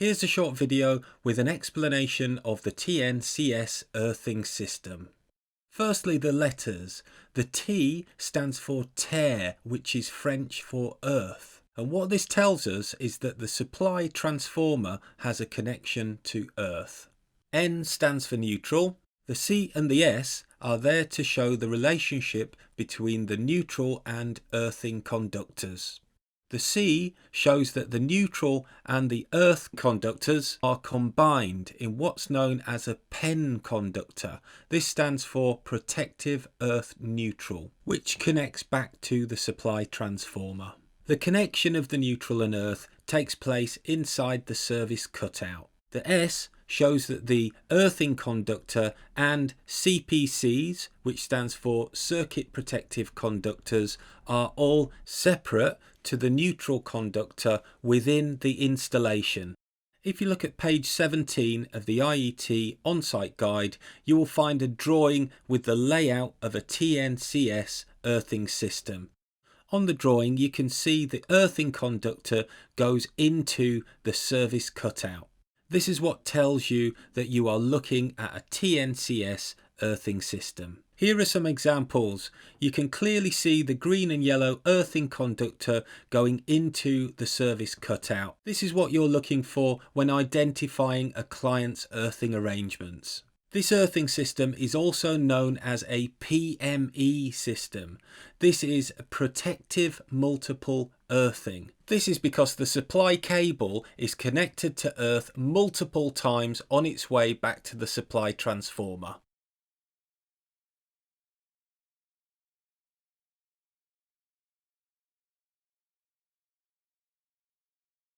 Here's a short video with an explanation of the TNCS earthing system. Firstly, the letters. The T stands for terre, which is French for earth. And what this tells us is that the supply transformer has a connection to earth. N stands for neutral. The C and the S are there to show the relationship between the neutral and earthing conductors. The C shows that the neutral and the earth conductors are combined in what's known as a PEN conductor. This stands for protective earth neutral, which connects back to the supply transformer. The connection of the neutral and earth takes place inside the service cutout. The S shows that the earthing conductor and CPCs, which stands for circuit protective conductors, are all separate to the neutral conductor within the installation. If you look at page 17 of the IET on-site guide, you will find a drawing with the layout of a TNCS earthing system. On the drawing you can see the earthing conductor goes into the service cutout. This is what tells you that you are looking at a TNCS earthing system. Here are some examples. You can clearly see the green and yellow earthing conductor going into the service cutout. This is what you're looking for when identifying a client's earthing arrangements. This earthing system is also known as a PME system. This is protective multiple earthing. This is because the supply cable is connected to earth multiple times on its way back to the supply transformer.